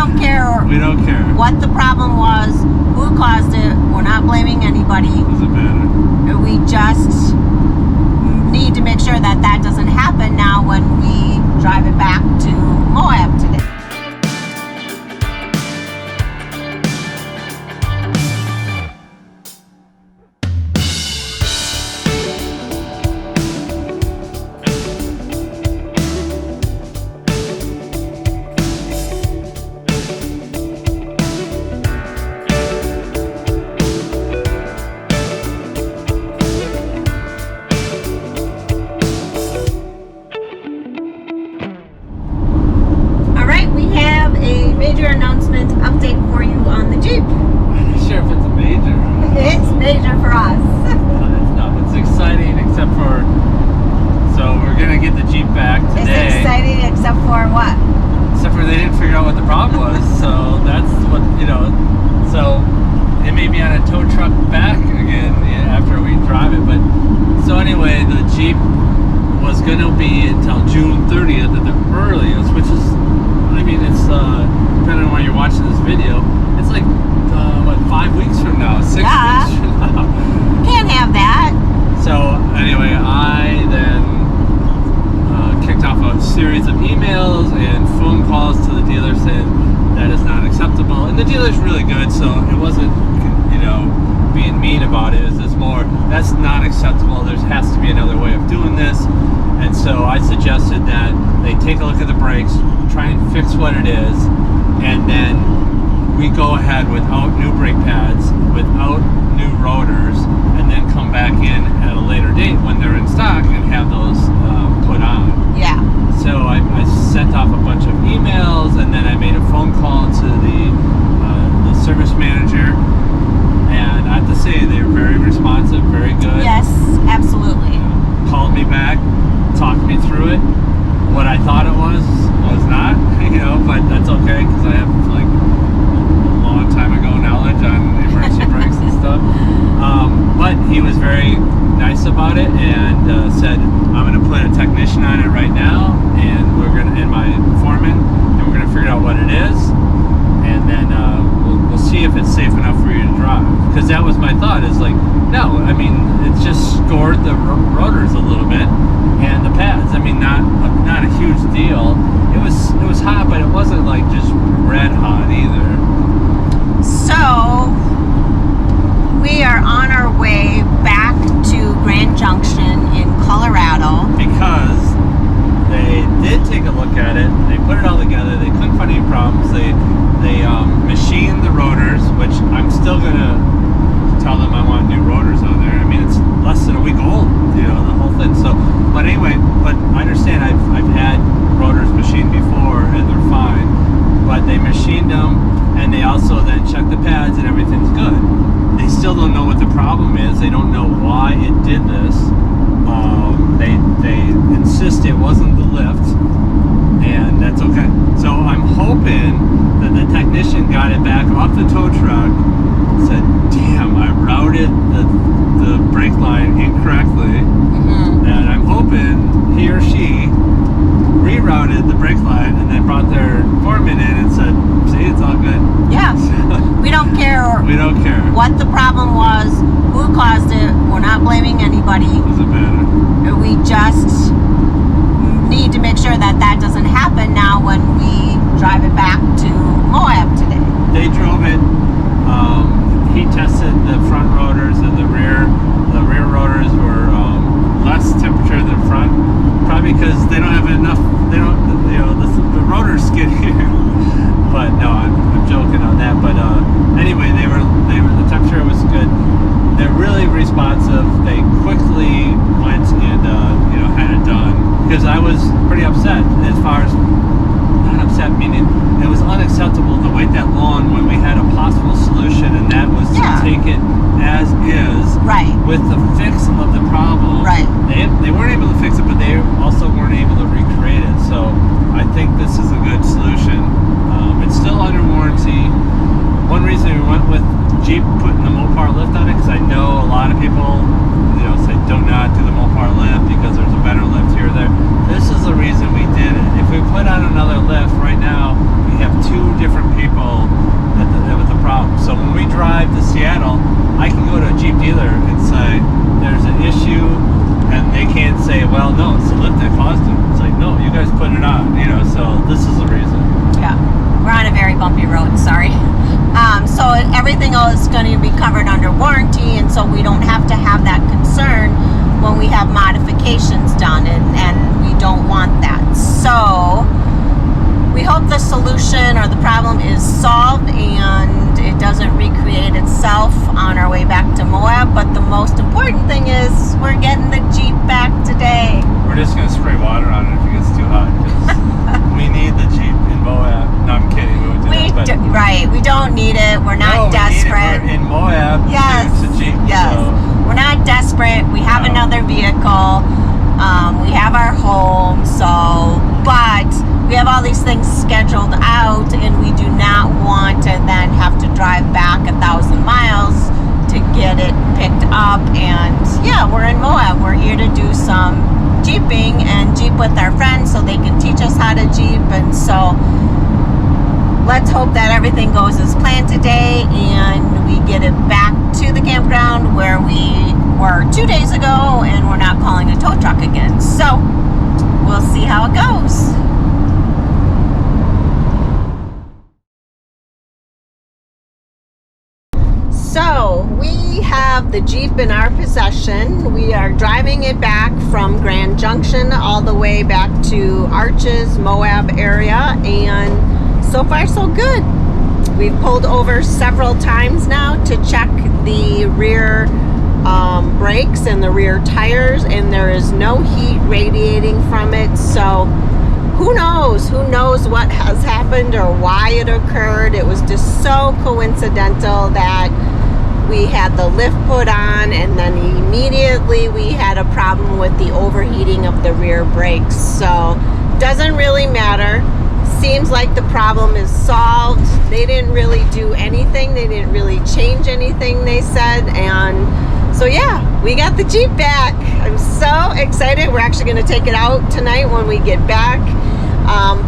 don't care. We don't care what the problem was, who caused it. We're not blaming anybody. Doesn't matter. We just need to make sure that that doesn't happen now when we drive it back to Moab today. Major announcement update for you on the Jeep. I'm not sure if it's a major. It's major for us. It's exciting except for, so we're going to get the Jeep back today. It's exciting except for what? Except for they didn't figure out what the problem was. So that's what, so it may be on a tow truck back again after we drive it. But so anyway, the Jeep was going to be until June 30th at the earliest, which is, I mean, it's depending on when you're watching this video, it's like what, 5 weeks from now, 6 weeks from now. Can't have that. So anyway, I then kicked off a series of emails and phone calls to the dealer saying that is not acceptable. And the dealer's really good, so it wasn't, being mean about it. It's just more, that's not acceptable. There has to be another way of doing this. And so I suggested that they take a look at the brakes, try and fix what it is, and then we go ahead without new brake pads, without new rotors, and then come back in at a later date when they're in stock and have those put on. Yeah. So I sent off a bunch of emails, and then I made a phone call to the service manager, and I have to say they're very responsive, very good. Yes, absolutely. Called me back, talked me through it. What I thought it was not, but that's okay because I have like a long time ago knowledge on emergency brakes and stuff. But he was very nice about it and said, I'm going to put a technician on it right now, and and my foreman, and we're going to figure out what it is, and then we'll see if it's safe enough for you to drive. Because that was my thought, is like, no, I mean, it's just scored the rotors a little bit and the pads. I mean, not a huge deal. It was hot, but it wasn't like just red hot either. So we are on our way back to Grand Junction in Colorado because they did take a look at it. They put it all together. They couldn't find any problems. They machined the rotors, which I'm still gonna tell them I want new rotors on there. I mean, it's less than a week old, the whole thing. So, but anyway, but I understand I've had rotors machined before and they're fine, but they machined them and they also then checked the pads and everything's good. They still don't know what the problem is. They don't know why it did this. They insist it wasn't the lift, and that's okay. So I'm hoping that the technician got it back off the tow truck, said, damn, I routed the brake line incorrectly, and I'm hoping he or she rerouted the brake line and then brought their foreman in and said, see, it's all good. Yeah. We don't care. We don't care what the problem was, who caused it. We're not blaming anybody. Doesn't matter. We just need to make sure that that doesn't happen now when we drive it back to Moab today. They drove it. He tested the front rotors and the rear. The rear rotors were less temperature than front, probably because they don't have enough. They don't, the rotor's skinnier. But no, I'm joking on that. But anyway, the temperature was good. They're really responsive. They quickly went and had it done, because I was pretty upset, as far as, not upset meaning it was unacceptable to wait that long when we had a possible solution, and that was to take it as is, right, with the fix of the problem. Right. They weren't able to fix it, but they also weren't able to recreate it. So I think this is a good solution. It's still under warranty. One reason we went with Jeep putting the Mopar lift on it, because I know a lot of people say do not do the Mopar lift because there's a better lift here or there. This is the reason we did it. If we put on another lift right now, we have out. So when we drive to Seattle, I can go to a Jeep dealer and say there's an issue, and they can't say, well, no, it's the lift that caused it. It's like, no, you guys put it on, you know, so this is the reason. Yeah, we're on a very bumpy road, sorry. So everything is going to be covered under warranty, and so we don't have to have that concern when we have modifications done, and we don't want that. So we hope the solution or the problem is solved and it doesn't recreate itself on our way back to Moab. But the most important thing is we're getting the Jeep back today. We're just going to spray water on it if it gets too hot, because we need the Jeep in Moab. No, I'm kidding. Right, we don't need it. We're not desperate. We're in Moab. Yes. To Jeep. Yes. So. We're not desperate. We have another vehicle. We have our home. But we have all these things scheduled out, and we do not want to then have to drive back 1,000 miles to get it picked up. And yeah, we're in Moab. We're here to do some Jeeping and Jeep with our friends so they can teach us how to Jeep. And so let's hope that everything goes as planned today and we get it back to the campground where we were 2 days ago, and we're not calling a tow truck again. So we'll see how it goes. So we have the Jeep in our possession. We are driving it back from Grand Junction all the way back to Arches, Moab area, and so far so good. We've pulled over several times now to check the rear brakes and the rear tires, and there is no heat radiating from it. So who knows what has happened or why it occurred. It was just so coincidental that we had the lift put on, and then immediately we had a problem with the overheating of the rear brakes. So doesn't really matter. Seems like the problem is solved. They didn't really do anything. They didn't really change anything, they said. And so yeah, we got the Jeep back. I'm so excited. We're actually going to take it out tonight when we get back.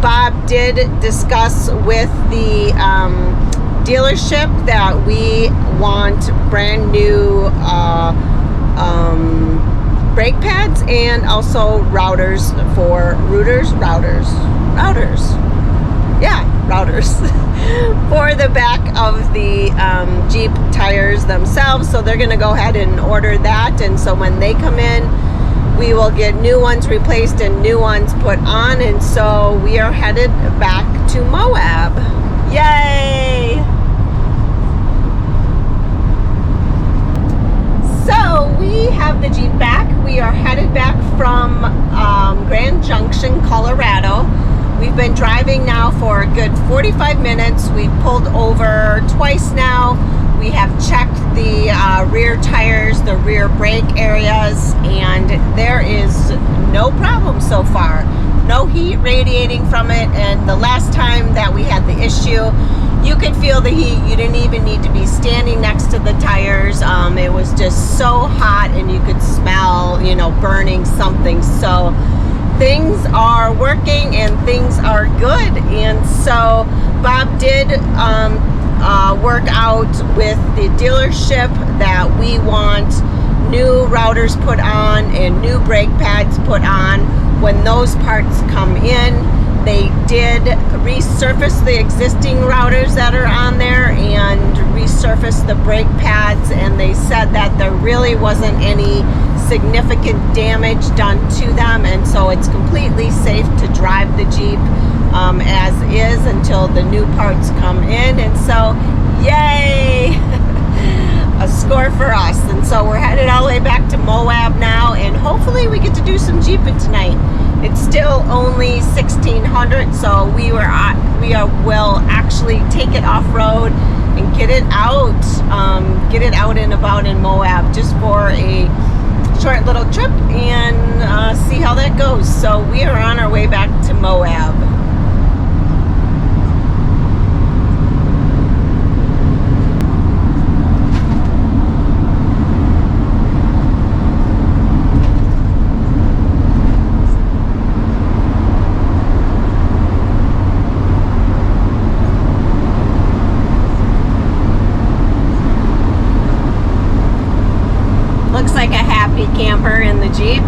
Bob did discuss with the dealership that we want brand new brake pads and also routers for routers for the back of the Jeep tires themselves. So they're going to go ahead and order that, and so when they come in, we will get new ones replaced and new ones put on. And so we are headed back to Moab. Yay! So we have the Jeep back. We are headed back from Grand Junction, Colorado. We've been driving now for a good 45 minutes. We've pulled over twice now. We have checked the rear tires, the rear brake areas, and there is no problem so far. No heat radiating from it, and the last time that we had the issue, you could feel the heat. You didn't even need to be standing next to the tires. It was just so hot, and you could smell, burning something. So things are working and things are good. And so Bob did work out with the dealership that we want new routers put on and new brake pads put on. When those parts come in, they did resurface the existing routers that are on there and resurface the brake pads, and they said that there really wasn't any significant damage done to them, and so it's completely safe to drive the Jeep as is until the new parts come in. And so yay! A score for us. And so we're headed all the way back to Moab now, and hopefully we get to do some Jeeping tonight. It's still only 1600, so we will actually take it off-road and get it out and about in Moab just for a short little trip and see how that goes. So we are on our way back to Moab. camper in the Jeep.